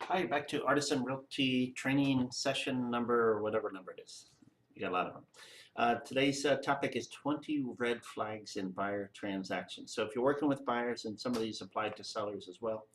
Hi, back to Artisan Realty training session number, whatever number it is. You got a lot of them. Today's topic is 20 red flags in buyer transactions. So if you're working with buyers, and some of these apply to sellers as well,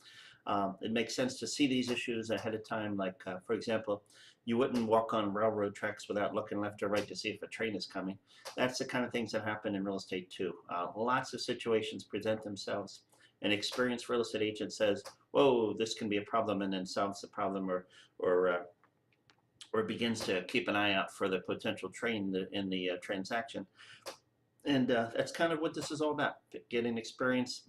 it makes sense to see these issues ahead of time. Like, for example, you wouldn't walk on railroad tracks without looking left or right to see if a train is coming. That's the kind of things that happen in real estate too. Lots of situations present themselves. An experienced real estate agent says, whoa, this can be a problem, and then solves the problem, or uh, or begins to keep an eye out for the potential train in the transaction. And that's kind of what this is all about, getting experience.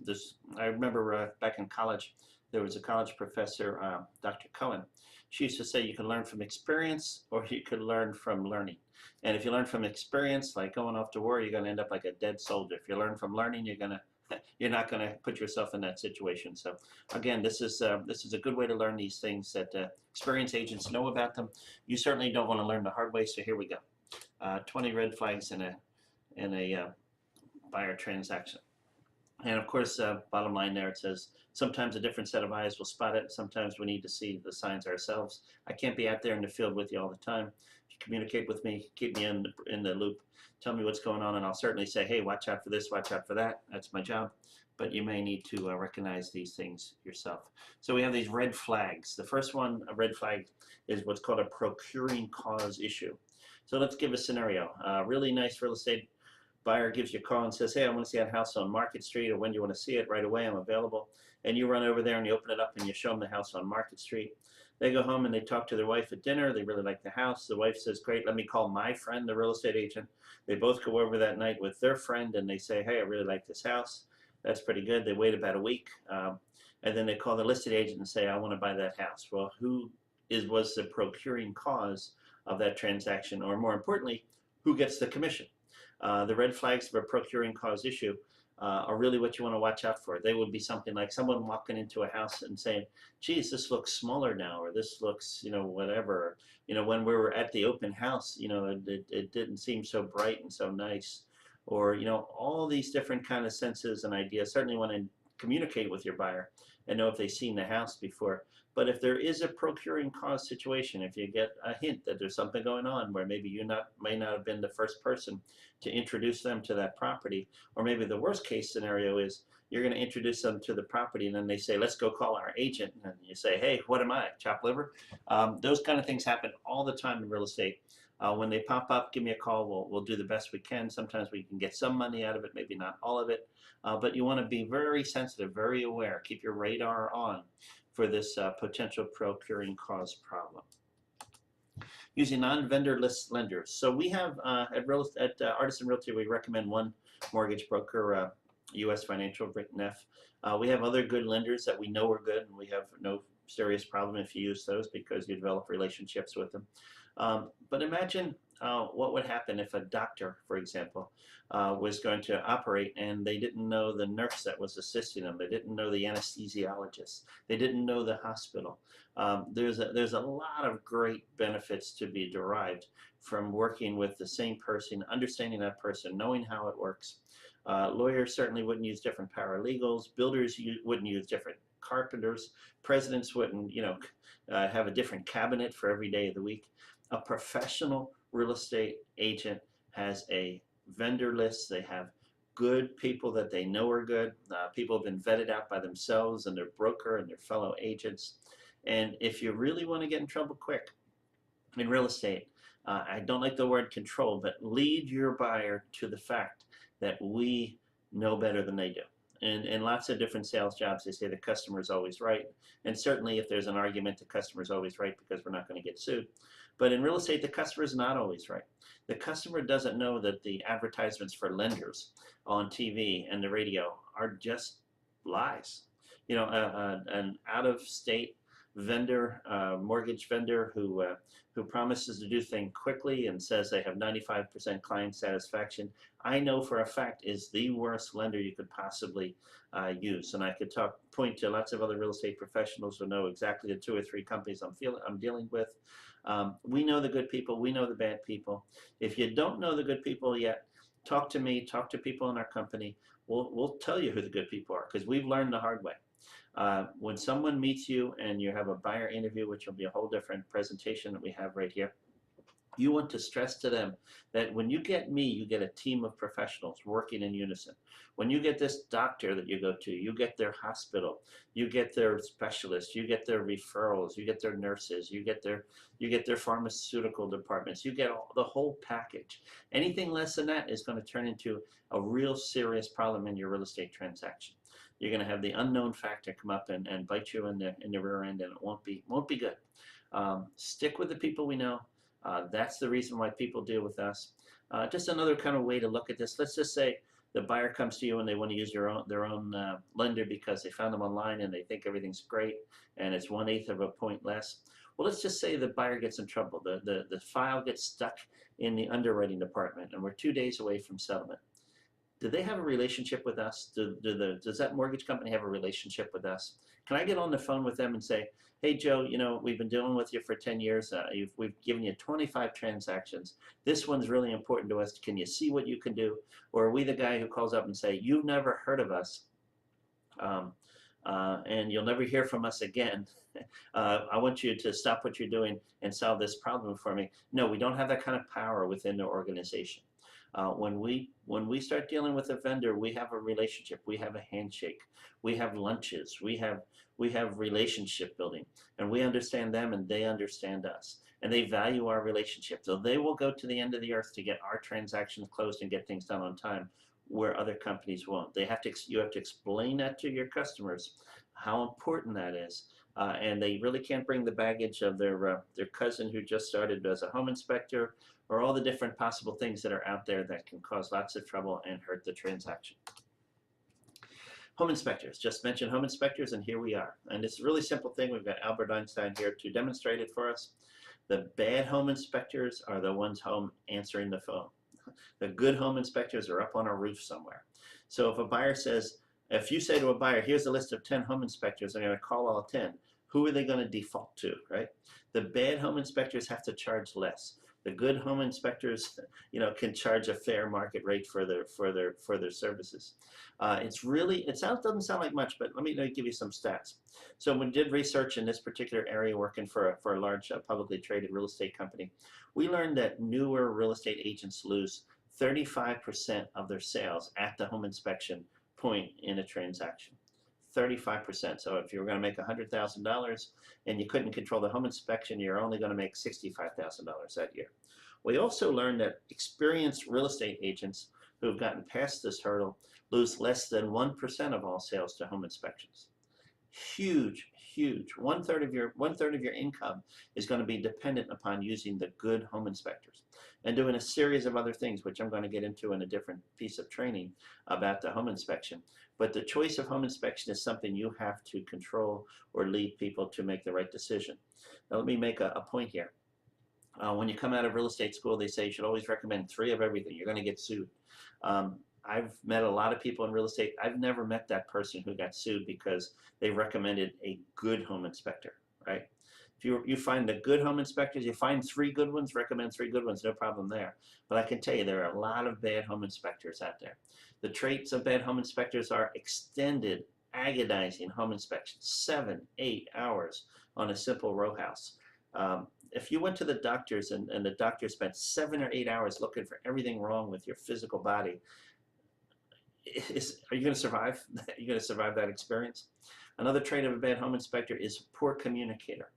I remember back in college, there was a college professor, Dr. Cohen. She used to say you can learn from experience or you could learn from learning. And if you learn from experience, like going off to war, you're going to end up like a dead soldier. If you learn from learning, you're not going to put yourself in that situation. So again, this is a good way to learn these things that experienced agents know about them. You certainly don't want to learn the hard way. So here we go. 20 red flags in a buyer transaction. And of course, bottom line there, it says sometimes a different set of eyes will spot it. Sometimes we need to see the signs ourselves. I can't be out there in the field with you all the time. If you communicate with me, keep me in the loop, tell me what's going on, and I'll certainly say, hey, watch out for this, watch out for that. That's my job. But you may need to recognize these things yourself. So we have these red flags. The first one, a red flag, is what's called a procuring cause issue. So let's give a scenario. Really nice real estate buyer gives you a call and says, hey, I want to see that house on Market Street, or when do you want to see it? Right away, I'm available. And you run over there and you open it up and you show them the house on Market Street. They go home and they talk to their wife at dinner. They really like the house. The wife says, great, let me call my friend, the real estate agent. They both go over that night with their friend and they say, hey, I really like this house. That's pretty good. They wait about a week. And then they call the listed agent and say, I want to buy that house. Well, was the procuring cause of that transaction? Or more importantly, who gets the commission? The red flags of a procuring cause issue are really what you want to watch out for. They would be something like someone walking into a house and saying, geez, this looks smaller now, or this looks, whatever. When we were at the open house, it didn't seem so bright and so nice. Or, all these different kind of senses and ideas. Certainly want to communicate with your buyer and know if they've seen the house before. But if there is a procuring cause situation, if you get a hint that there's something going on where maybe may not have been the first person to introduce them to that property, or maybe the worst case scenario is you're going to introduce them to the property and then they say, let's go call our agent, and you say, hey, what am I, chopped liver? Those kind of things happen all the time in real estate. When they pop up, give me a call. We'll do the best we can. Sometimes we can get some money out of it, maybe not all of it. But you want to be very sensitive, very aware. Keep your radar on for this potential procuring cause problem. Using non-vendor list lenders. So we have at Artisan Realty, we recommend one mortgage broker, U.S. Financial, NEF. We have other good lenders that we know are good, and we have no serious problem if you use those because you develop relationships with them. But imagine what would happen if a doctor, for example, was going to operate and they didn't know the nurse that was assisting them. They didn't know the anesthesiologist. They didn't know the hospital. There's a lot of great benefits to be derived from working with the same person, understanding that person, knowing how it works. Lawyers certainly wouldn't use different paralegals. Builders wouldn't use different carpenters. Presidents wouldn't, have a different cabinet for every day of the week. A professional real estate agent has a vendor list. They have good people that they know are good. People have been vetted out by themselves and their broker and their fellow agents. And if you really want to get in trouble quick in real estate, I don't like the word control, but lead your buyer to the fact that we know better than they do. And in lots of different sales jobs, they say the customer is always right. And certainly if there's an argument, the customer is always right because we're not going to get sued. But in real estate, the customer is not always right. The customer doesn't know that the advertisements for lenders on TV and the radio are just lies. An out-of-state vendor, mortgage vendor who promises to do things quickly and says they have 95% client satisfaction, I know for a fact is the worst lender you could possibly use. And I could point to lots of other real estate professionals who know exactly the 2 or 3 companies I'm dealing with. We know the good people, we know the bad people. If you don't know the good people yet, talk to me, talk to people in our company. We'll tell you who the good people are because we've learned the hard way. When someone meets you and you have a buyer interview, which will be a whole different presentation that we have right here, you want to stress to them that when you get me, you get a team of professionals working in unison. When you get this doctor that you go to, you get their hospital, you get their specialists, you get their referrals, you get their nurses, you get their pharmaceutical departments, you get the whole package. Anything less than that is going to turn into a real serious problem in your real estate transaction. You're going to have the unknown factor come up and bite you in the rear end, and it won't be good. Stick with the people we know. That's the reason why people deal with us. Just another kind of way to look at this. Let's just say the buyer comes to you and they want to use their own lender because they found them online and they think everything's great and it's 1/8 of a point less. Well, let's just say the buyer gets in trouble. The file gets stuck in the underwriting department and we're 2 days away from settlement. Do they have a relationship with us? Does that mortgage company have a relationship with us? Can I get on the phone with them and say, hey, Joe, you know, we've been dealing with you for 10 years. We've given you 25 transactions. This one's really important to us. Can you see what you can do? Or are we the guy who calls up and say, you've never heard of us, and you'll never hear from us again. I want you to stop what you're doing and solve this problem for me. No, we don't have that kind of power within the organization. When we start dealing with a vendor, we have a relationship, we have a handshake, we have lunches, we have relationship building, and we understand them and they understand us, and they value our relationship. So they will go to the end of the earth to get our transactions closed and get things done on time, where other companies won't. You have to explain that to your customers, how important that is. And they really can't bring the baggage of their cousin who just started as a home inspector, or all the different possible things that are out there that can cause lots of trouble and hurt the transaction. Home inspectors, just mentioned home inspectors, and here we are. And it's a really simple thing. We've got Albert Einstein here to demonstrate it for us. The bad home inspectors are the ones home answering the phone. The good home inspectors are up on a roof somewhere. So if you say to a buyer, here's a list of 10 home inspectors, I'm going to call all 10, who are they going to default to, right? The bad home inspectors have to charge less. The good home inspectors, can charge a fair market rate for their services. Doesn't sound like much, but let me give you some stats. So when we did research in this particular area, working for a large publicly traded real estate company, we learned that newer real estate agents lose 35% of their sales at the home inspection point in a transaction. 35%. So if you were going to make $100,000 and you couldn't control the home inspection, you're only going to make $65,000 that year. We also learned that experienced real estate agents who have gotten past this hurdle lose less than 1% of all sales to home inspections. Huge, huge. One third of your income is going to be dependent upon using the good home inspectors and doing a series of other things, which I'm going to get into in a different piece of training about the home inspection. But the choice of home inspection is something you have to control or lead people to make the right decision. Now let me make a point here. When you come out of real estate school, they say you should always recommend 3 of everything. You're going to get sued. I've met a lot of people in real estate. I've never met that person who got sued because they recommended a good home inspector, right? If you find the good home inspectors, you find 3 good ones, recommend 3 good ones, no problem there. But I can tell you there are a lot of bad home inspectors out there. The traits of bad home inspectors are extended, agonizing home inspections, 7, 8 hours on a simple row house. If you went to the doctors and the doctor spent 7 or 8 hours looking for everything wrong with your physical body, are you going to survive? Are you going to survive that experience? Another trait of a bad home inspector is a poor communicator.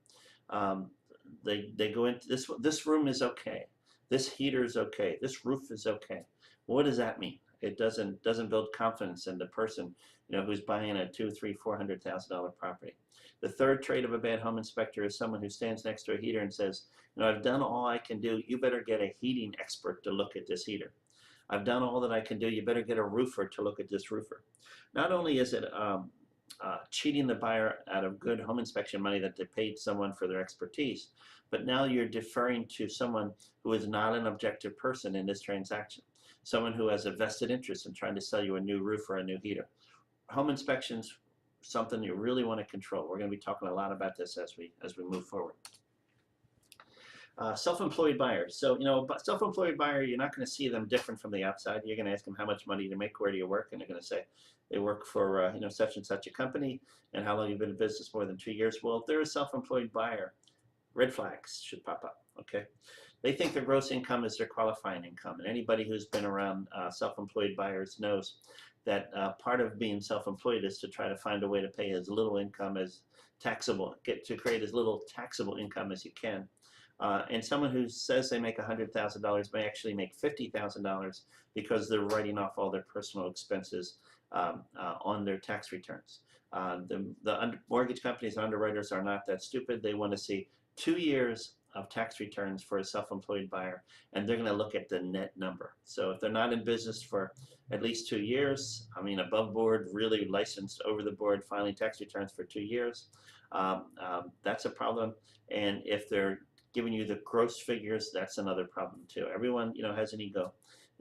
They go into this room is okay, this heater is okay, this roof is okay. What does that mean? It doesn't build confidence in the person who's buying a $200,000, $300,000, $400,000 property. The third trait of a bad home inspector is someone who stands next to a heater and says, I've done all I can do. You better get a heating expert to look at this heater. I've done all that I can do. You better get a roofer to look at this roofer. Not only is it cheating the buyer out of good home inspection money that they paid someone for their expertise, but now you're deferring to someone who is not an objective person in this transaction, someone who has a vested interest in trying to sell you a new roof or a new heater. Home inspections, something you really want to control. We're going to be talking a lot about this as we move forward. Self-employed buyers. So, self-employed buyer, you're not going to see them different from the outside. You're going to ask them how much money do you make, where do you work, and they're going to say they work for such and such a company, and how long you've been in business, more than 2 years. Well, if they're a self-employed buyer, red flags should pop up. Okay, they think their gross income is their qualifying income, and anybody who's been around self-employed buyers knows that part of being self-employed is to try to find a way to pay as little income as taxable, get to create as little taxable income as you can. And someone who says they make $100,000 may actually make $50,000 because they're writing off all their personal expenses on their tax returns. The mortgage companies and underwriters are not that stupid. They want to see 2 years of tax returns for a self-employed buyer, and they're going to look at the net number. So if they're not in business for at least 2 years, I mean above board, really licensed, over the board, filing tax returns for 2 years, that's a problem. And if they're giving you the gross figures, that's another problem too. Everyone has an ego.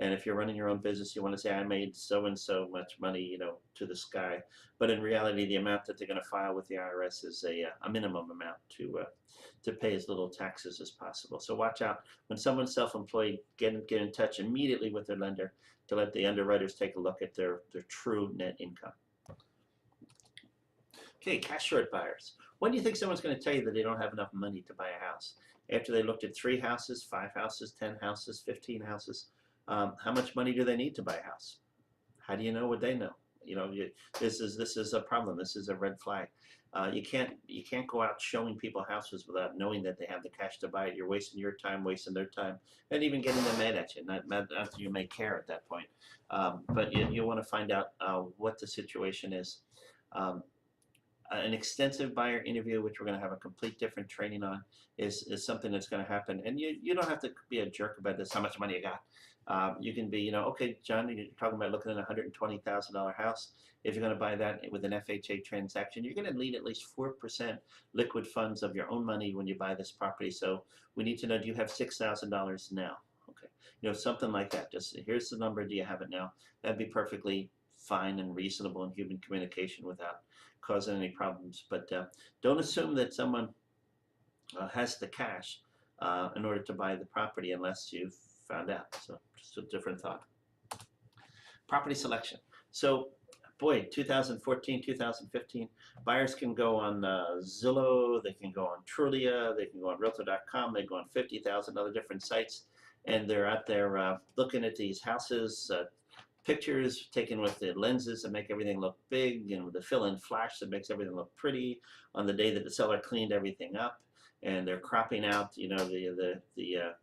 And if you're running your own business, you want to say, I made so and so much money, to the sky. But in reality, the amount that they're going to file with the IRS is a minimum amount to pay as little taxes as possible. So watch out. When someone's self-employed, get in touch immediately with their lender to let the underwriters take a look at their true net income. Okay, cash short buyers. When do you think someone's going to tell you that they don't have enough money to buy a house? After they looked at 3 houses, 5 houses, 10 houses, 15 houses, how much money do they need to buy a house? How do you know what they know? This is a problem. This is a red flag. You can't go out showing people houses without knowing that they have the cash to buy it. You're wasting your time, wasting their time, and even getting them mad at you. Not you may care at that point, but you want to find out what the situation is. An extensive buyer interview, which we're going to have a complete different training on, is something that's going to happen. And you don't have to be a jerk about this, how much money you got. You can be, okay, John, you're talking about looking at a $120,000 house. If you're going to buy that with an FHA transaction, you're going to need at least 4% liquid funds of your own money when you buy this property. So we need to know, do you have $6,000 now? Okay, something like that. Just here's the number, do you have it now? That'd be perfectly fine and reasonable in human communication without causing any problems. But don't assume that someone has the cash in order to buy the property unless you've found out. So just a different thought. Property selection. So boy, 2014, 2015, buyers can go on Zillow, they can go on Trulia, they can go on Realtor.com, they go on 50,000 other different sites, and they're out there looking at these houses, pictures taken with the lenses that make everything look big, and with the fill-in flash that makes everything look pretty on the day that the seller cleaned everything up, and they're cropping out, the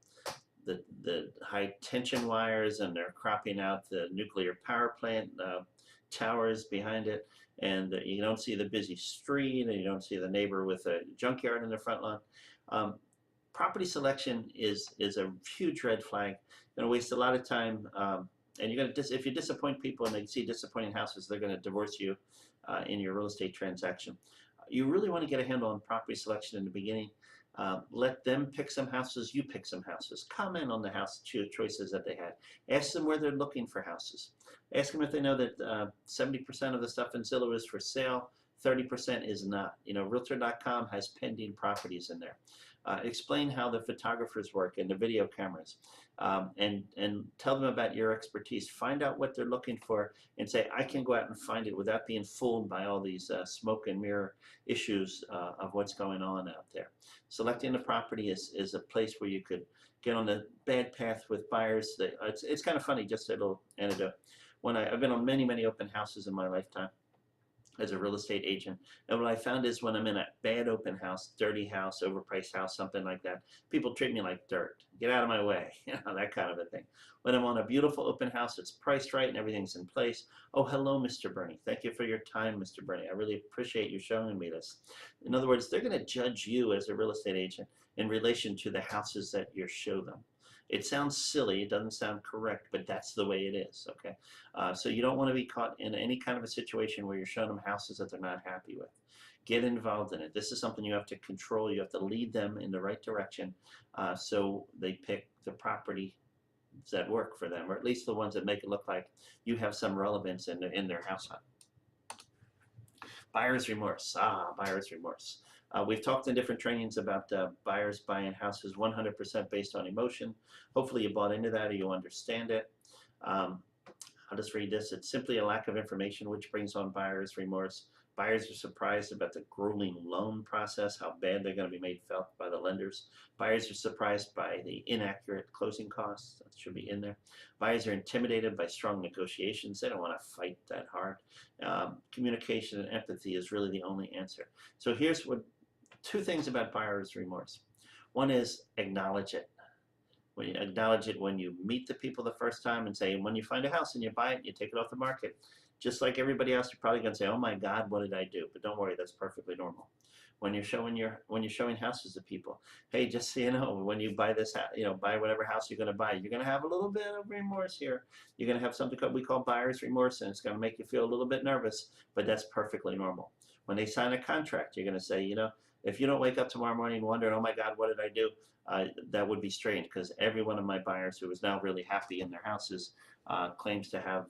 high tension wires, and they're cropping out the nuclear power plant towers behind it, and you don't see the busy street, and you don't see the neighbor with a junkyard in the front lawn. Property selection is a huge red flag. You're going to waste a lot of time, and you're going to if you disappoint people and they see disappointing houses, they're going to divorce you in your real estate transaction. You really want to get a handle on property selection in the beginning. Let them pick some houses, you pick some houses. Comment on the house choices that they had. Ask them where they're looking for houses. Ask them if they know that 70% of the stuff in Zillow is for sale, 30% is not. Realtor.com has pending properties in there. Explain how the photographers work and the video cameras, and tell them about your expertise. Find out what they're looking for and say, I can go out and find it without being fooled by all these smoke and mirror issues of what's going on out there. Selecting the property is a place where you could get on the bad path with buyers. It's kind of funny, just a little anecdote. I've been on many, many open houses in my lifetime as a real estate agent, and what I found is when I'm in a bad open house, dirty house, overpriced house, something like that, people treat me like dirt. Get out of my way, that kind of a thing. When I'm on a beautiful open house, it's priced right and everything's in place. Oh, hello, Mr. Bernie. Thank you for your time, Mr. Bernie. I really appreciate you showing me this. In other words, they're going to judge you as a real estate agent in relation to the houses that you show them. It sounds silly, it doesn't sound correct, but that's the way it is, okay? So you don't want to be caught in any kind of a situation where you're showing them houses that they're not happy with. Get involved in it. This is something you have to control. You have to lead them in the right direction so they pick the property that work for them, or at least the ones that make it look like you have some relevance in their house hunt. Buyer's remorse. Buyer's remorse. We've talked in different trainings about buyers buying houses 100% based on emotion. Hopefully you bought into that or you understand it. I'll just read this. It's simply a lack of information which brings on buyer's remorse. Buyers are surprised about the grueling loan process, how bad they're going to be made felt by the lenders. Buyers are surprised by the inaccurate closing costs. That should be in there. Buyers are intimidated by strong negotiations. They don't want to fight that hard. Communication and empathy is really the only answer. So here's what two things about buyer's remorse. One is acknowledge it. When you acknowledge it when you meet the people the first time and say, when you find a house and you buy it, you take it off the market. Just like everybody else, you're probably going to say, "Oh my God, what did I do?" But don't worry, that's perfectly normal. When you're showing houses to people, hey, just so you know, when you buy this, buy whatever house you're going to buy, you're going to have a little bit of remorse here. You're going to have something we call buyer's remorse, and it's going to make you feel a little bit nervous, but that's perfectly normal. When they sign a contract, you're going to say, if you don't wake up tomorrow morning wondering, "Oh my God, what did I do?" That would be strange, because every one of my buyers who is now really happy in their houses claims to have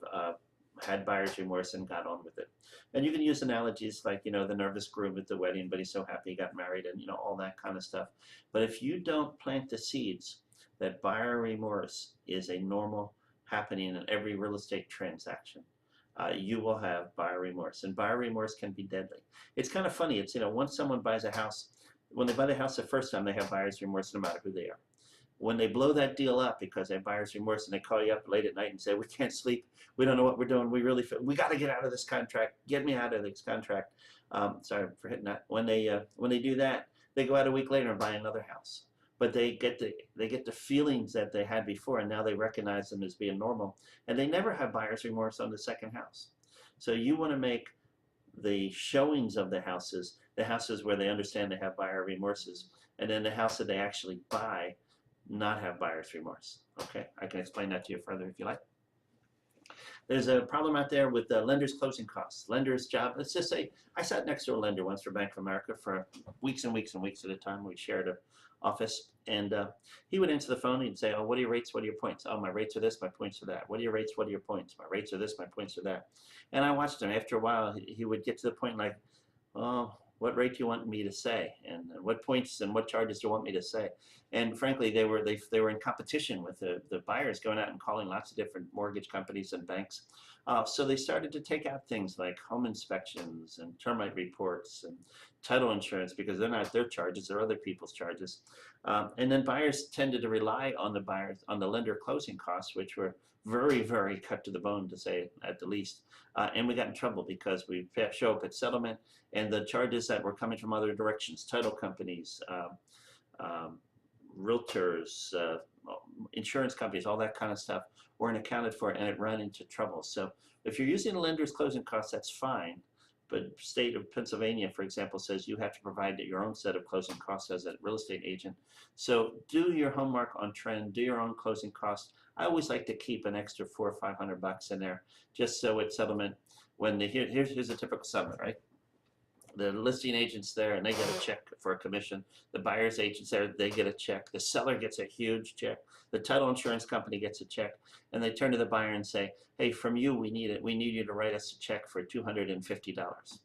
had buyer's remorse and got on with it. And you can use analogies like, the nervous groom at the wedding, but he's so happy he got married, and all that kind of stuff. But if you don't plant the seeds that buyer remorse is a normal happening in every real estate transaction, you will have buyer remorse, and buyer remorse can be deadly. It's kind of funny. It's, once someone buys a house, when they buy the house the first time, they have buyer's remorse no matter who they are. When they blow that deal up because they have buyer's remorse and they call you up late at night and say, "We can't sleep, we don't know what we're doing, we got to get out of this contract, get me out of this contract." Sorry for hitting that. When they do that, they go out a week later and buy another house. But they get the feelings that they had before, and now they recognize them as being normal, and they never have buyer's remorse on the second house. So you want to make the showings of the houses where they understand they have buyer remorses, and then the house that they actually buy not have buyer's remorse. Okay, I can explain that to you further if you like. There's a problem out there with lenders' closing costs. Lender's job, let's just say, I sat next to a lender once for Bank of America for weeks and weeks and weeks at a time. We shared an office, and he would answer the phone and he'd say, "Oh, what are your rates, what are your points? Oh, my rates are this, my points are that. What are your rates, what are your points? My rates are this, my points are that." And I watched him. After a while, he would get to the point like, "Oh, what rate do you want me to say, and what points and what charges do you want me to say?" And frankly, they were in competition with the buyers, going out and calling lots of different mortgage companies and banks. So they started to take out things like home inspections and termite reports and title insurance, because they're not their charges, they're other people's charges. And then buyers tended to rely on the lender closing costs, which were very, very cut to the bone, to say at the least. And we got in trouble because we show up at settlement, and the charges that were coming from other directions, title companies, realtors, insurance companies, all that kind of stuff, weren't accounted for, and it ran into trouble. So if you're using a lender's closing costs, that's fine. But state of Pennsylvania, for example, says you have to provide your own set of closing costs as a real estate agent. So do your homework on trend, do your own closing costs. I always like to keep an extra $400 or $500 in there, just so at settlement, when here's a typical settlement, right? The listing agent's there and they get a check for a commission. The buyer's agent's there, they get a check. The seller gets a huge check. The title insurance company gets a check, and they turn to the buyer and say, "Hey, from you, we need it. We need you to write us a check for $250.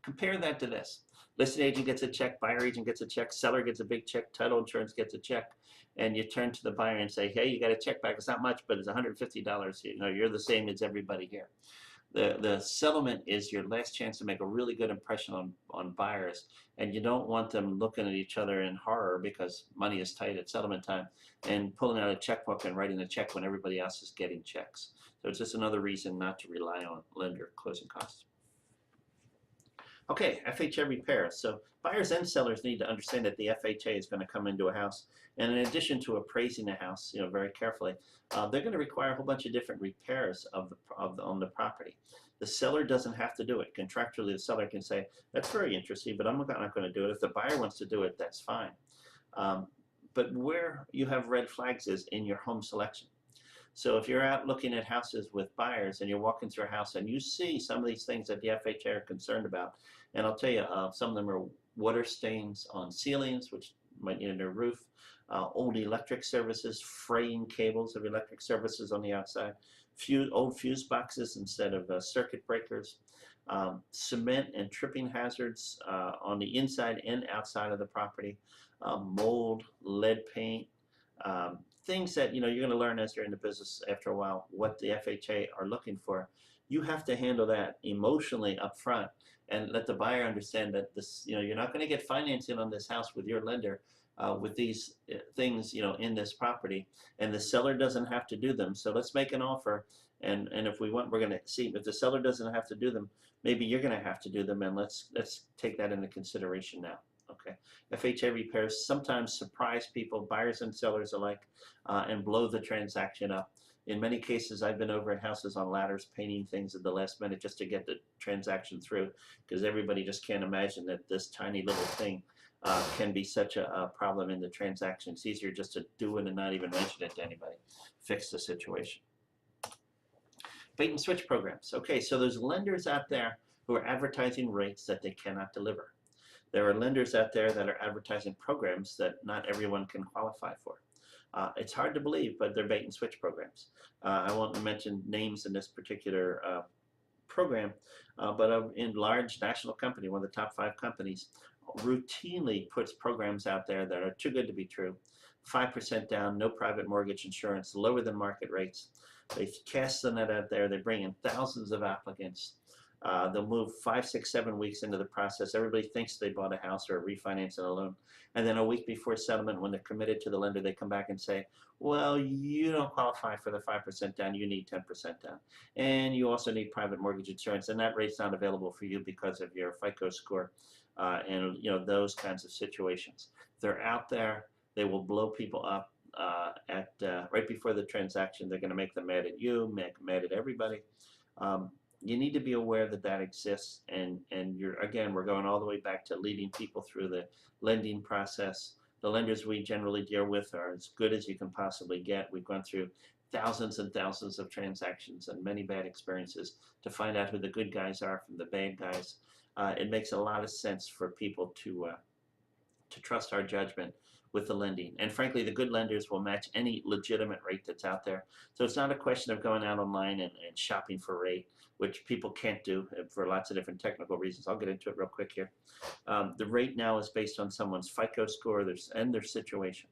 Compare that to this. Listing agent gets a check, buyer agent gets a check, seller gets a big check, title insurance gets a check, and you turn to the buyer and say, "Hey, you got a check back. It's not much, but it's $150. You're the same as everybody here." The settlement is your last chance to make a really good impression on buyers, and you don't want them looking at each other in horror because money is tight at settlement time and pulling out a checkbook and writing a check when everybody else is getting checks. So it's just another reason not to rely on lender closing costs. Okay, FHA repairs. So buyers and sellers need to understand that the FHA is going to come into a house, and in addition to appraising the house, very carefully, they're going to require a whole bunch of different repairs on the property. The seller doesn't have to do it. Contractually, the seller can say, "That's very interesting, but I'm not going to do it." If the buyer wants to do it, that's fine. But where you have red flags is in your home selection. So if you're out looking at houses with buyers and you're walking through a house and you see some of these things that the FHA are concerned about, and I'll tell you, some of them are water stains on ceilings, which might need a new roof, old electric services, fraying cables of electric services on the outside, old fuse boxes instead of circuit breakers, cement and tripping hazards on the inside and outside of the property, mold, lead paint, things that you're going to learn as you're in the business after a while what the FHA are looking for. You have to handle that emotionally up front and let the buyer understand that this, you're not going to get financing on this house with your lender with these things, in this property, and the seller doesn't have to do them. So let's make an offer, and if we want, we're going to see if the seller doesn't have to do them. Maybe you're going to have to do them, and let's take that into consideration now. Okay, FHA repairs sometimes surprise people, buyers and sellers alike, and blow the transaction up. In many cases, I've been over at houses on ladders painting things at the last minute just to get the transaction through, because everybody just can't imagine that this tiny little thing can be such a problem in the transaction. It's easier just to do it and not even mention it to anybody. Fix the situation. Bait and switch programs. Okay, so there's lenders out there who are advertising rates that they cannot deliver. There are lenders out there that are advertising programs that not everyone can qualify for. It's hard to believe, but they're bait and switch programs. I won't mention names in this particular program, but in large national company, one of the top 5 companies, routinely puts programs out there that are too good to be true. 5% down, no private mortgage insurance, lower than market rates. They cast the net out there. They bring in thousands of applicants. They'll move 5, 6, 7 weeks into the process. Everybody thinks they bought a house or refinanced a loan. And then a week before settlement, when they're committed to the lender, they come back and say, well, you don't qualify for the 5% down. You need 10% down. And you also need private mortgage insurance. And that rate's not available for you because of your FICO score. And those kinds of situations. They're out there. They will blow people up right before the transaction. They're going to make them mad at you, make them mad at everybody. You need to be aware that that exists, and we're going all the way back to leading people through the lending process. The lenders we generally deal with are as good as you can possibly get. We've gone through thousands and thousands of transactions and many bad experiences to find out who the good guys are from the bad guys. It makes a lot of sense for people to trust our judgment with the lending. And frankly, the good lenders will match any legitimate rate that's out there. So it's not a question of going out online and shopping for rate, which people can't do for lots of different technical reasons. I'll get into it real quick here. The rate now is based on someone's FICO score and their situation.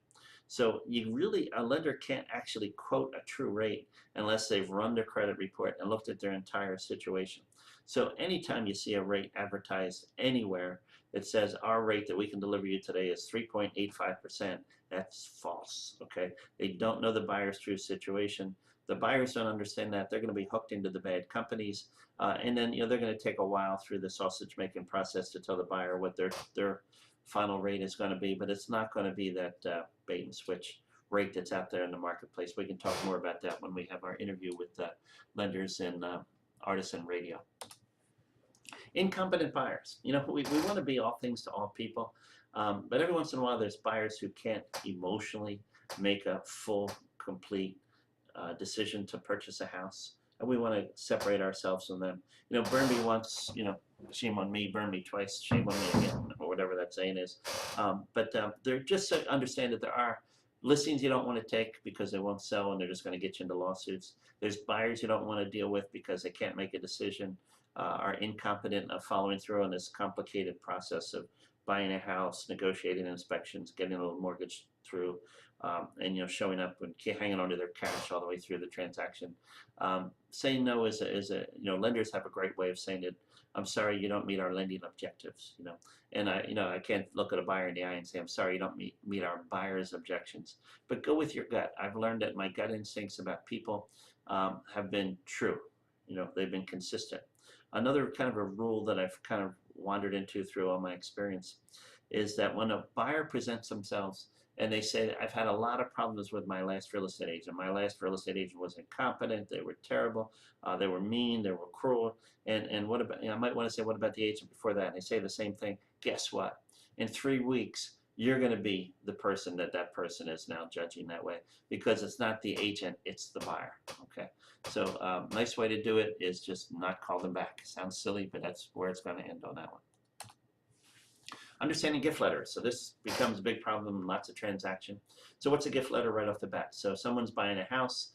So a lender can't actually quote a true rate unless they've run their credit report and looked at their entire situation. So anytime you see a rate advertised anywhere that says our rate that we can deliver you today is 3.85%, that's false, okay? They don't know the buyer's true situation. The buyers don't understand that. They're going to be hooked into the bad companies, and then they're going to take a while through the sausage making process to tell the buyer what their final rate is going to be, but it's not going to be that bait and switch rate that's out there in the marketplace. We can talk more about that when we have our interview with lenders in Artisan Radio. Incompetent buyers. We want to be all things to all people, but every once in a while there's buyers who can't emotionally make a full, complete decision to purchase a house, and we want to separate ourselves from them. Burn me once, shame on me. Burn me twice, shame on me again, or whatever that saying is. But they're just to understand that there are listings you don't want to take because they won't sell and they're just going to get you into lawsuits. There's buyers you don't want to deal with because they can't make a decision, are incompetent of following through on this complicated process of buying a house, negotiating inspections, getting a little mortgage through, and showing up and hanging onto their cash all the way through the transaction. Saying no is a lenders have a great way of saying it. I'm sorry, you don't meet our lending objectives. And I can't look at a buyer in the eye and say, I'm sorry, you don't meet our buyer's objections. But go with your gut. I've learned that my gut instincts about people have been true. They've been consistent. Another kind of a rule that I've kind of wandered into through all my experience is that when a buyer presents themselves and they say, I've had a lot of problems with my last real estate agent. My last real estate agent was incompetent. They were terrible. They were mean. They were cruel. And what about, I might want to say, what about the agent before that? And they say the same thing. Guess what? In 3 weeks, you're going to be the person that person is now judging that way, because it's not the agent, it's the buyer. Okay. So nice way to do it is just not call them back. Sounds silly, but that's where it's going to end on that one. Understanding gift letters. So this becomes a big problem in lots of transaction. So what's a gift letter right off the bat? So someone's buying a house.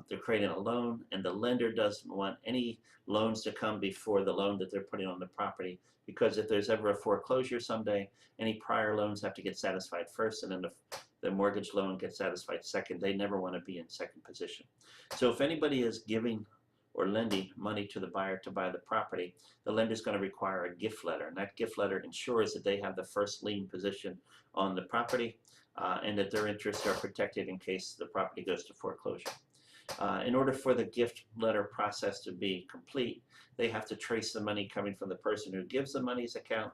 they're creating a loan, and the lender doesn't want any loans to come before the loan that they're putting on the property, because if there's ever a foreclosure someday, any prior loans have to get satisfied first, and then the mortgage loan gets satisfied second. They never want to be in second position. So if anybody is giving or lending money to the buyer to buy the property, the lender is going to require a gift letter, and that gift letter ensures that they have the first lien position on the property, and that their interests are protected in case the property goes to foreclosure. In order for the gift letter process to be complete, they have to trace the money coming from the person who gives the money's account,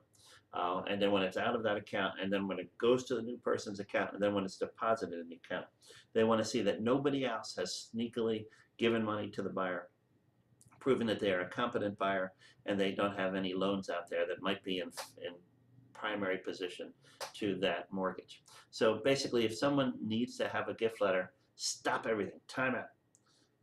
and then when it's out of that account, and then when it goes to the new person's account, and then when it's deposited in the account. They want to see that nobody else has sneakily given money to the buyer, proving that they are a competent buyer and they don't have any loans out there that might be in primary position to that mortgage. So basically, if someone needs to have a gift letter, stop everything, time out.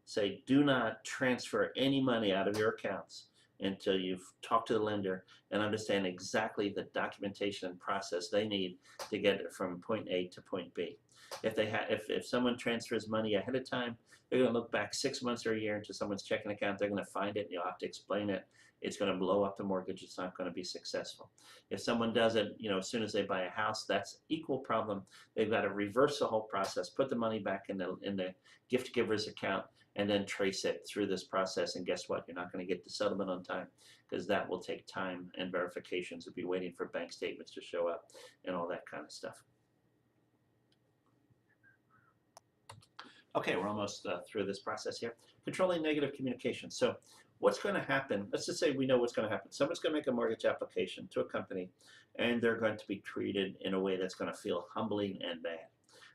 Say, do not transfer any money out of your accounts until you've talked to the lender and understand exactly the documentation and process they need to get it from point A to point B. If someone transfers money ahead of time, they're going to look back 6 months or a year into someone's checking account. They're going to find it, and you'll have to explain it. It's going to blow up the mortgage. It's not going to be successful. If someone does it, as soon as they buy a house, that's equal problem. They've got to reverse the whole process, put the money back in the gift giver's account, and then trace it through this process. And guess what? You're not going to get the settlement on time, because that will take time and verifications. You'll be waiting for bank statements to show up and all that kind of stuff. Okay, we're almost through this process here. Controlling negative communication. So what's going to happen? Let's just say we know what's going to happen. Someone's going to make a mortgage application to a company, and they're going to be treated in a way that's going to feel humbling and bad.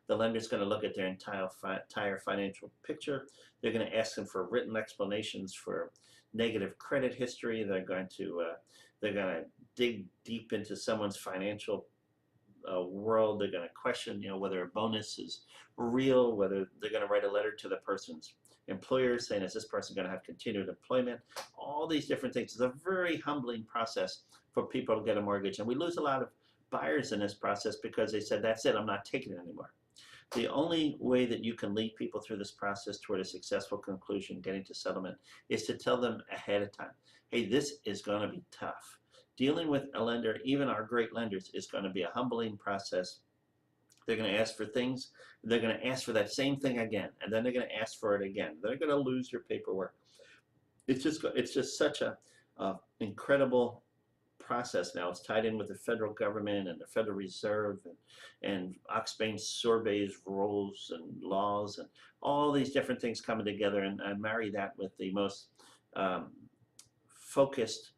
The lender's going to look at their entire financial picture. They're going to ask them for written explanations for negative credit history. They're going to dig deep into someone's financial world. They're going to question, whether a bonus is real, whether they're going to write a letter to the person's employer saying, is this person going to have continued employment? All these different things. It's a very humbling process for people to get a mortgage. And we lose a lot of buyers in this process because they said, that's it, I'm not taking it anymore. The only way that you can lead people through this process toward a successful conclusion, getting to settlement, is to tell them ahead of time, hey, this is going to be tough. Dealing with a lender, even our great lenders, is going to be a humbling process. They're going to ask for things. They're going to ask for that same thing again, and then they're going to ask for it again. They're going to lose your paperwork. It's just such a incredible process now. It's tied in with the federal government and the Federal Reserve and Oxbane-Sorbet's rules and laws and all these different things coming together, and marry that with the most focused,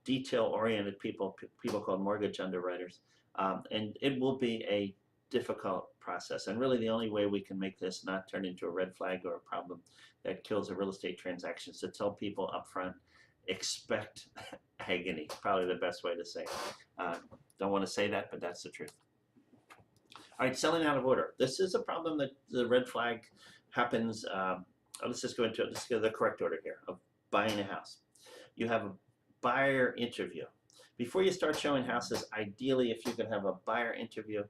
detail-oriented people called mortgage underwriters, and it will be a difficult process. And really the only way we can make this not turn into a red flag or a problem that kills a real estate transaction is to tell people up front, expect agony. Probably the best way to say it. Don't want to say that, but that's the truth. All right, selling out of order. This is a problem that the red flag happens. Let's go the correct order here of buying a house. You have a buyer interview. Before you start showing houses, ideally, if you can have a buyer interview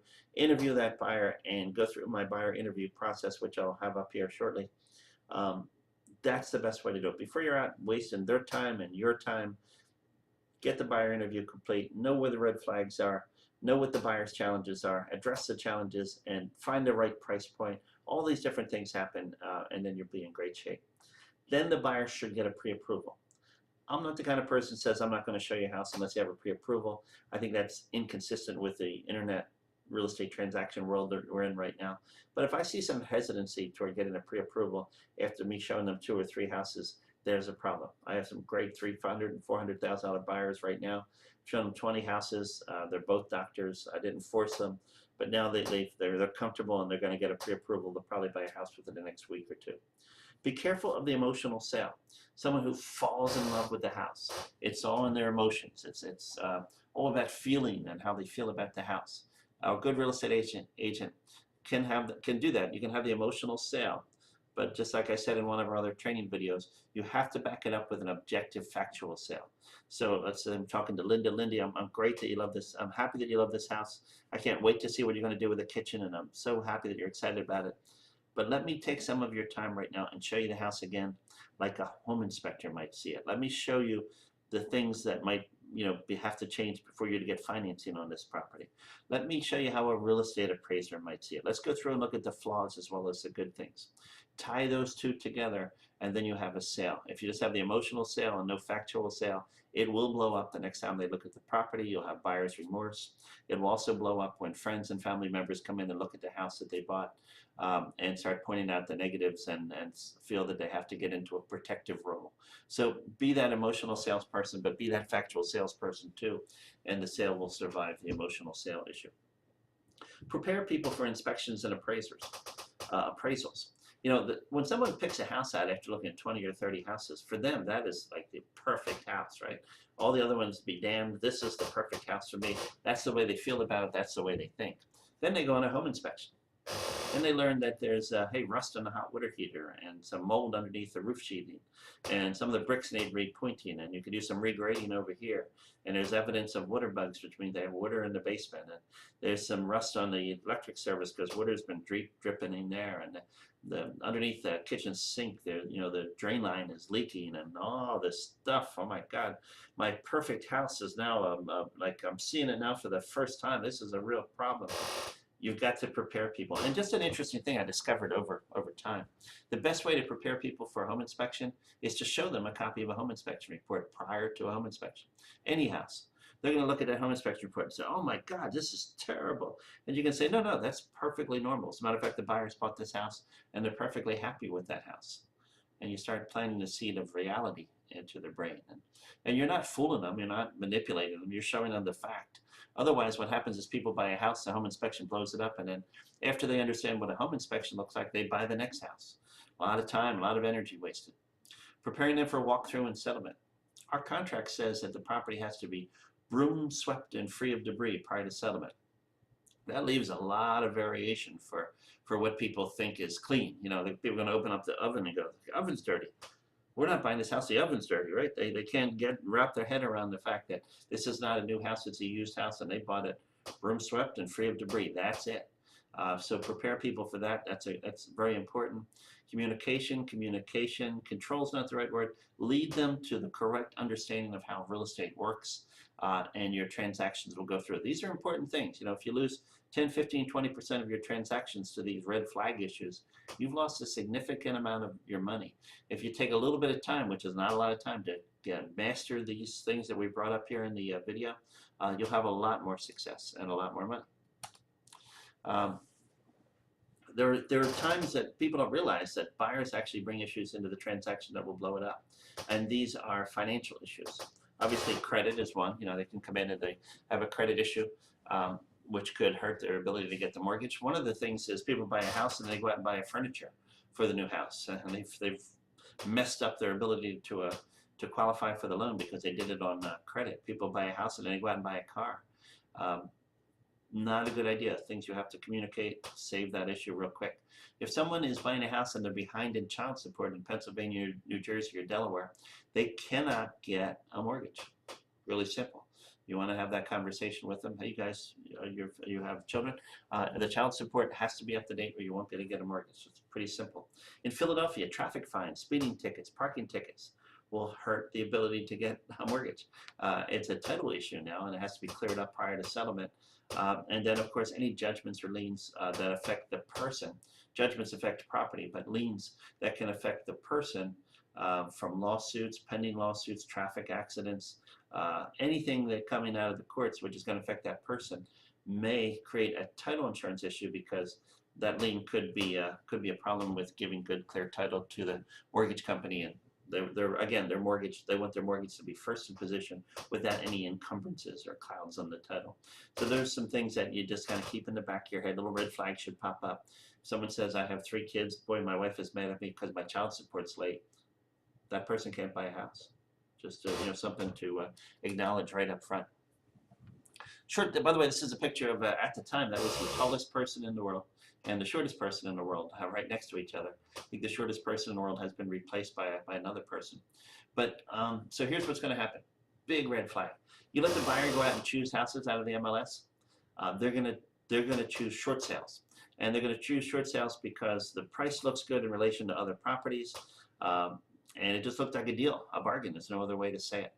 that buyer and go through my buyer interview process, which I'll have up here shortly, that's the best way to do it. Before you're out wasting their time and your time, get the buyer interview complete, know where the red flags are, know what the buyer's challenges are, address the challenges, and find the right price point. All these different things happen, and then you'll be in great shape. Then the buyer should get a pre-approval. I'm not the kind of person who says I'm not going to show you a house unless you have a pre-approval. I think that's inconsistent with the internet real estate transaction world that we're in right now. But if I see some hesitancy toward getting a pre-approval after me showing them 2 or 3 houses, there's a problem. I have some great $300,000 and $400,000 buyers right now. I've shown them 20 houses. They're both doctors. I didn't force them, but now they're comfortable and they're going to get a pre-approval. They'll probably buy a house within the next week or 2. Be careful of the emotional sale. Someone who falls in love with the house. It's all in their emotions. It's all about feeling and how they feel about the house. A good real estate agent can do that. You can have the emotional sale, but just like I said in one of our other training videos, you have to back it up with an objective, factual sale. So let's say I'm talking to Linda. Lindy, I'm great that you love this. I'm happy that you love this house. I can't wait to see what you're going to do with the kitchen, and I'm so happy that you're excited about it. But let me take some of your time right now and show you the house again like a home inspector might see it. Let me show you the things that might have to change before you to get financing on this property. Let me show you how a real estate appraiser might see it. Let's go through and look at the flaws as well as the good things. Tie those two together, and then you have a sale. If you just have the emotional sale and no factual sale, it will blow up the next time they look at the property. You'll have buyer's remorse. It will also blow up when friends and family members come in and look at the house that they bought and start pointing out the negatives and feel that they have to get into a protective role. So be that emotional salesperson, but be that factual salesperson too, and the sale will survive the emotional sale issue. Prepare people for inspections and appraisals. When someone picks a house out after looking at 20 or 30 houses, for them, that is like the perfect house, right? All the other ones be damned. This is the perfect house for me. That's the way they feel about it. That's the way they think. Then they go on a home inspection. And they learn that there's, rust on the hot water heater and some mold underneath the roof sheathing. And some of the bricks need repointing, and you could do some regrading over here. And there's evidence of water bugs, which means they have water in the basement. And there's some rust on the electric service because water's been dripping in there. And underneath the kitchen sink, there, the drain line is leaking and all this stuff. Oh my God, my perfect house is now like I'm seeing it now for the first time. This is a real problem. You've got to prepare people. And just an interesting thing I discovered over time. The best way to prepare people for a home inspection is to show them a copy of a home inspection report prior to a home inspection. Any house. They're going to look at that home inspection report and say, oh my God, this is terrible. And you can say, no, that's perfectly normal. As a matter of fact, the buyers bought this house and they're perfectly happy with that house. And you start planting the seed of reality into their brain. And you're not fooling them, you're not manipulating them, you're showing them the fact. Otherwise, what happens is people buy a house, the home inspection blows it up, and then after they understand what a home inspection looks like, they buy the next house. A lot of time, a lot of energy wasted. Preparing them for walkthrough and settlement. Our contract says that the property has to be broom swept and free of debris prior to settlement. That leaves a lot of variation for what people think is clean. People are going to open up the oven and go, the oven's dirty. We're not buying this house, the oven's dirty, right? They can't wrap their head around the fact that this is not a new house, it's a used house, and they bought it broom swept and free of debris. That's it. So prepare people for that. That's very important. Communication, control's not the right word. Lead them to the correct understanding of how real estate works, and your transactions will go through. These are important things. If you lose 10, 15, 20% of your transactions to these red flag issues, you've lost a significant amount of your money. If you take a little bit of time, which is not a lot of time, to master these things that we brought up here in the video, you'll have a lot more success and a lot more money. There are times that people don't realize that buyers actually bring issues into the transaction that will blow it up. And these are financial issues. Obviously, credit is one. They can come in and they have a credit issue, which could hurt their ability to get the mortgage. One of the things is people buy a house and they go out and buy furniture for the new house. And they've messed up their ability to qualify for the loan because they did it on credit. People buy a house and then they go out and buy a car. Not a good idea. Things you have to communicate, save that issue real quick. If someone is buying a house and they're behind in child support in Pennsylvania, New Jersey, or Delaware, they cannot get a mortgage. Really simple. You want to have that conversation with them. Hey, you guys, you have children. The child support has to be up to date or you won't be able to get a mortgage. It's pretty simple. In Philadelphia, traffic fines, speeding tickets, parking tickets will hurt the ability to get a mortgage. It's a title issue now, and it has to be cleared up prior to settlement. And then, of course, any judgments or liens that affect the person. Judgments affect property, but liens that can affect the person from lawsuits, pending lawsuits, traffic accidents, anything that coming out of the courts which is going to affect that person may create a title insurance issue because that lien could be a problem with giving good, clear title to the mortgage company. And their mortgage, they want their mortgage to be first in position without any encumbrances or clouds on the title. So there's some things that you just kind of keep in the back of your head. Little red flags should pop up. If someone says, I have 3 kids, boy, my wife is mad at me because my child support's late. That person can't buy a house. Just something to acknowledge right up front. By the way, this is a picture of, at the time, that was the tallest person in the world and the shortest person in the world right next to each other. I think the shortest person in the world has been replaced by another person. But so here's what's going to happen. Big red flag. You let the buyer go out and choose houses out of the MLS. They're going to choose short sales. And they're going to choose short sales because the price looks good in relation to other properties. And it just looked like a deal, a bargain. There's no other way to say it.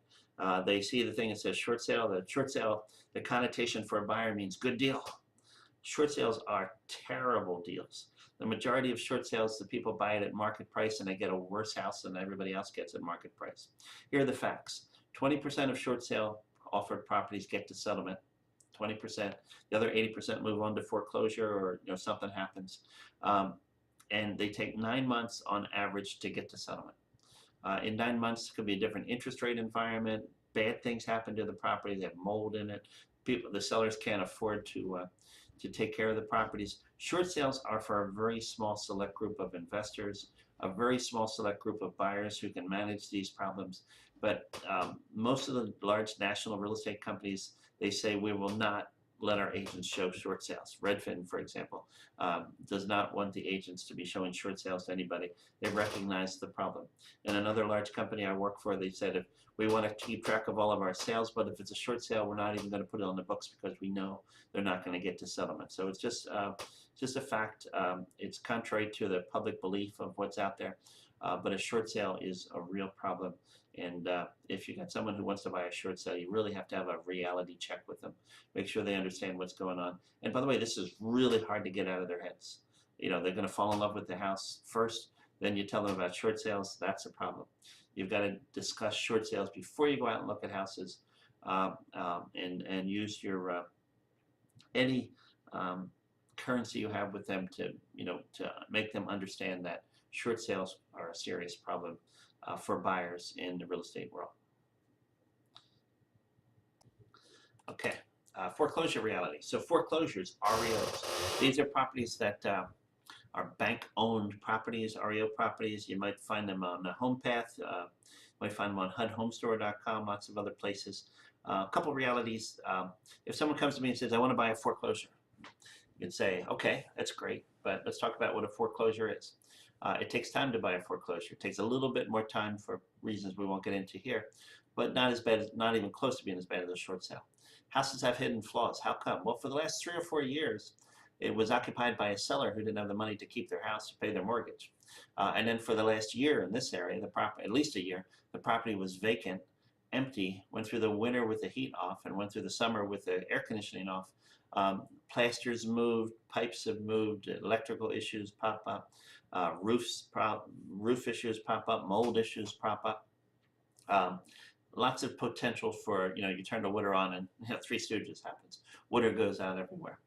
They see the thing that says short sale. The short sale, the connotation for a buyer means good deal. Short sales are terrible deals. The majority of short sales, the people buy it at market price and they get a worse house than everybody else gets at market price. Here are the facts. 20% of short sale offered properties get to settlement. 20%. The other 80% move on to foreclosure, or something happens. And they take 9 months on average to get to settlement. In 9 months, it could be a different interest rate environment. Bad things happen to the property. They have mold in it. The sellers can't afford to take care of the properties. Short sales are for a very small select group of investors, a very small select group of buyers who can manage these problems. But most of the large national real estate companies, they say we will not let our agents show short sales. Redfin, for example, does not want the agents to be showing short sales to anybody. They recognize the problem. And another large company I work for, they said, if we want to keep track of all of our sales, but if it's a short sale, we're not even going to put it on the books because we know they're not going to get to settlement. So it's just a fact. It's contrary to the public belief of what's out there. But a short sale is a real problem. And if you got someone who wants to buy a short sale, you really have to have a reality check with them. Make sure they understand what's going on. And by the way, this is really hard to get out of their heads. They're going to fall in love with the house first, then you tell them about short sales. That's a problem. You've got to discuss short sales before you go out and look at houses, and use your any currency you have with them to make them understand that short sales are a serious problem for buyers in the real estate world. Okay, foreclosure reality. So foreclosures, REOs. These are properties that are bank-owned properties, REO properties. You might find them on the HomePath. You might find them on HUDHomestore.com, lots of other places. A couple realities. If someone comes to me and says, I want to buy a foreclosure, you can say, okay, that's great, but let's talk about what a foreclosure is. It takes time to buy a foreclosure. It takes a little bit more time for reasons we won't get into here, but not as bad, not even close to being as bad as a short sale. Houses have hidden flaws. How come? Well, for the last 3 or 4 years, it was occupied by a seller who didn't have the money to keep their house to pay their mortgage. And then for the last year in this area, at least a year, the property was vacant, empty, went through the winter with the heat off and went through the summer with the air conditioning off. Plasters moved, pipes have moved, electrical issues pop up, roof issues pop up, mold issues pop up. Lots of potential for, you turn the water on and Three Stooges happens. Water goes out everywhere.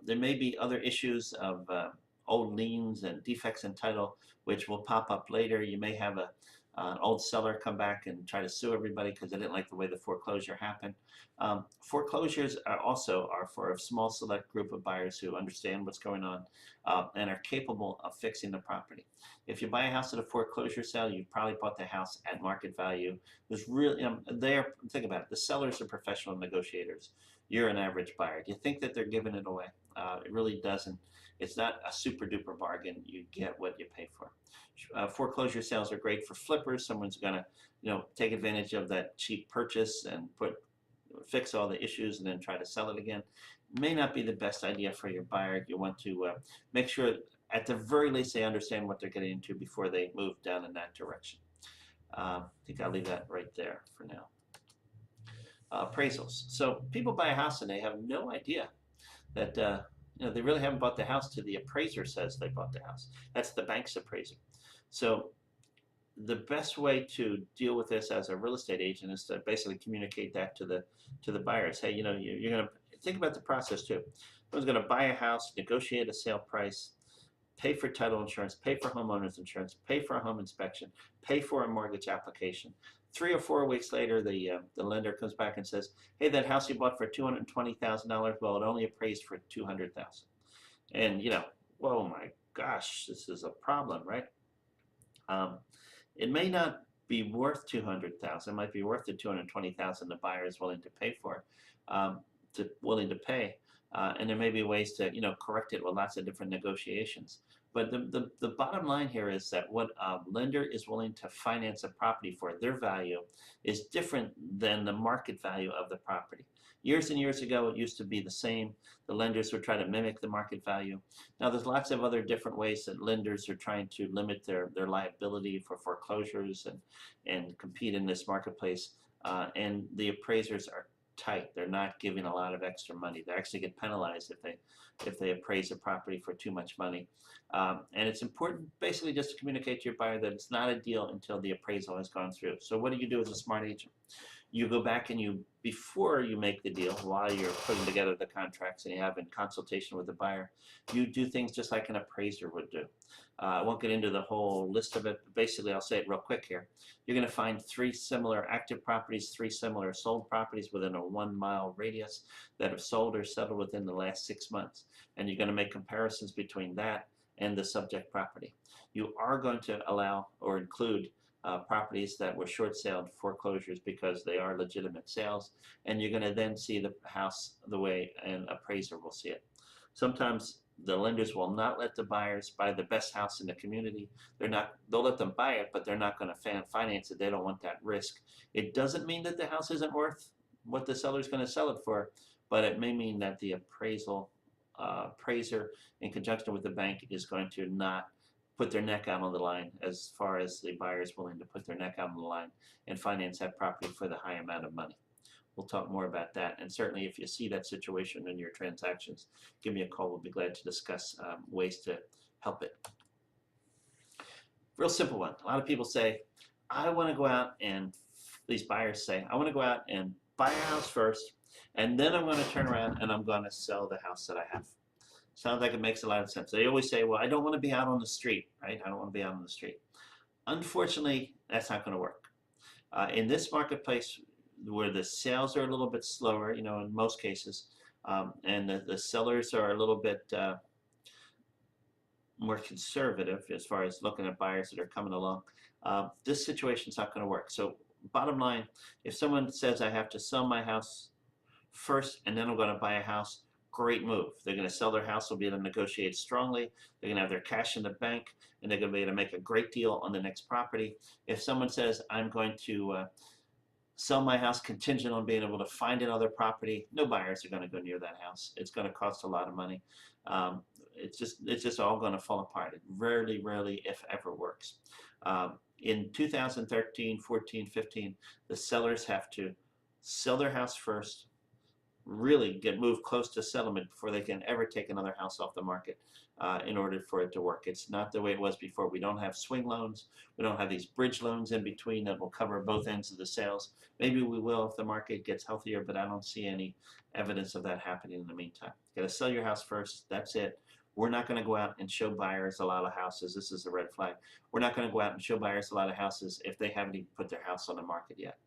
There may be other issues of old liens and defects in title, which will pop up later. You may have an old seller come back and try to sue everybody because they didn't like the way the foreclosure happened. Foreclosures are for a small select group of buyers who understand what's going on and are capable of fixing the property. If you buy a house at a foreclosure sale, you probably bought the house at market value. There's really, think about it, the sellers are professional negotiators. You're an average buyer. Do you think that they're giving it away? It really doesn't. It's not a super duper bargain. You get what you pay for. Foreclosure sales are great for flippers. Someone's going to, take advantage of that cheap purchase and fix all the issues and then try to sell it again. May not be the best idea for your buyer. You want to make sure, at the very least, they understand what they're getting into before they move down in that direction. I think I'll leave that right there for now. Appraisals. So people buy a house and they have no idea that they really haven't bought the house till the appraiser says they bought the house. That's the bank's appraiser. So the best way to deal with this as a real estate agent is to basically communicate that to the buyers. Hey, you're going to think about the process too. Someone's going to buy a house, negotiate a sale price, pay for title insurance, pay for homeowners insurance, pay for a home inspection, pay for a mortgage application. 3 or 4 weeks later, the lender comes back and says, hey, that house you bought for $220,000, well, it only appraised for $200,000. And, whoa, my gosh, this is a problem, right? It may not be worth $200,000. It might be worth the $220,000 the buyer is willing to pay for, and there may be ways to, correct it with lots of different negotiations. But the bottom line here is that what a lender is willing to finance a property for, their value, is different than the market value of the property. Years and years ago, it used to be the same. The lenders would try to mimic the market value. Now, there's lots of other different ways that lenders are trying to limit their liability for foreclosures and compete in this marketplace. And the appraisers are tight. They're not giving a lot of extra money. They actually get penalized if they appraise a property for too much money. And it's important basically just to communicate to your buyer that it's not a deal until the appraisal has gone through. So what do you do as a smart agent? You go back and before you make the deal, while you're putting together the contracts and you have in consultation with the buyer, you do things just like an appraiser would do. I won't get into the whole list of it, but basically I'll say it real quick here. You're going to find 3 similar active properties, 3 similar sold properties within a 1-mile radius that have sold or settled within the last 6 months. And you're going to make comparisons between that and the subject property. You are going to allow or include properties that were short-saled foreclosures because they are legitimate sales, and you're going to then see the house the way an appraiser will see it. Sometimes the lenders will not let the buyers buy the best house in the community. They'll let them buy it, but they're not going to finance it. They don't want that risk. It doesn't mean that the house isn't worth what the seller's going to sell it for, but it may mean that the appraiser in conjunction with the bank is going to not put their neck out on the line as far as the buyer is willing to put their neck out on the line and finance that property for the high amount of money. We'll talk more about that, and certainly if you see that situation in your transactions, give me a call. We'll be glad to discuss ways to help it. Real simple one. A lot of people say, I want to go out and, these buyers say, I want to go out and buy a house first, and then I'm going to turn around and I'm going to sell the house that I have. Sounds like it makes a lot of sense. They always say, well, I don't want to be out on the street, right? I don't want to be out on the street. Unfortunately, that's not going to work. In this marketplace where the sales are a little bit slower, in most cases, and the sellers are a little bit more conservative as far as looking at buyers that are coming along, this situation is not going to work. So bottom line, if someone says I have to sell my house first and then I'm going to buy a house, great move. They're going to sell their house, they'll be able to negotiate strongly, they're going to have their cash in the bank, and they're going to be able to make a great deal on the next property. If someone says, I'm going to sell my house contingent on being able to find another property, no buyers are going to go near that house. It's going to cost a lot of money. It's just all going to fall apart. It rarely, if ever, works. In 2013, 14, 15, the sellers have to sell their house first, really moved close to settlement before they can ever take another house off the market in order for it to work. It's not the way it was before. We don't have swing loans. We don't have these bridge loans in between that will cover both ends of the sales. Maybe we will if the market gets healthier, but I don't see any evidence of that happening in the meantime. You got to sell your house first. That's it. We're not going to go out and show buyers a lot of houses. This is a red flag. We're not going to go out and show buyers a lot of houses if they haven't even put their house on the market yet.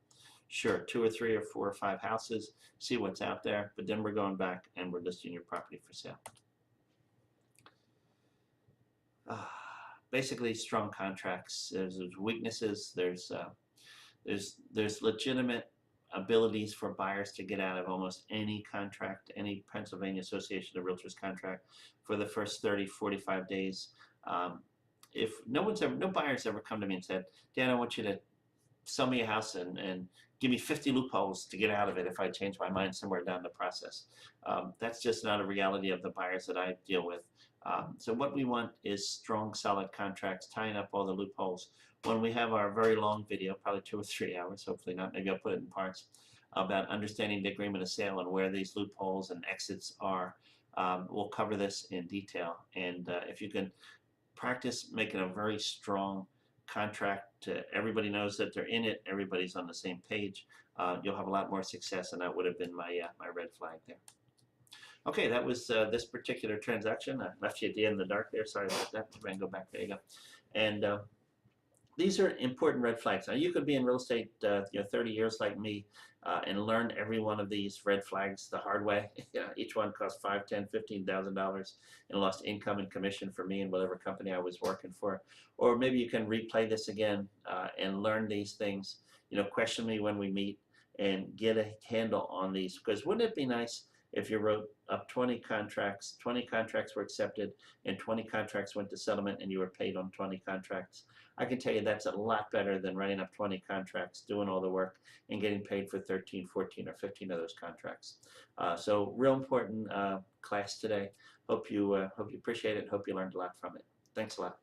Sure, 2 or 3 or 4 or 5 houses, see what's out there, but then we're going back and we're listing your property for sale. Basically, strong contracts. There's weaknesses. There's legitimate abilities for buyers to get out of almost any contract, any Pennsylvania Association of Realtors contract for the first 30, 45 days. If no buyer's ever come to me and said, Dan, I want you to sell me a house and give me 50 loopholes to get out of it if I change my mind somewhere down the process. That's just not a reality of the buyers that I deal with. So what we want is strong, solid contracts, tying up all the loopholes. When we have our very long video, probably 2 or 3 hours, hopefully not, maybe I'll put it in parts, about understanding the agreement of sale and where these loopholes and exits are, we'll cover this in detail. And if you can practice making a very strong contract, everybody knows that they're in it, everybody's on the same page, you'll have a lot more success, and that would have been my red flag there. Okay, that was this particular transaction. I left you at the end in the dark there, sorry about that. We're going to go back, there you go. And these are important red flags. Now, you could be in real estate 30 years like me and learn every one of these red flags the hard way. Each one cost $5,000, $10,000, $15,000 and lost income and commission for me and whatever company I was working for. Or maybe you can replay this again and learn these things. Question me when we meet and get a handle on these. Because wouldn't it be nice if you wrote up 20 contracts were accepted and 20 contracts went to settlement and you were paid on 20 contracts. I can tell you that's a lot better than writing up 20 contracts, doing all the work, and getting paid for 13, 14, or 15 of those contracts. So real important class today. Hope you appreciate it. Hope you learned a lot from it. Thanks a lot.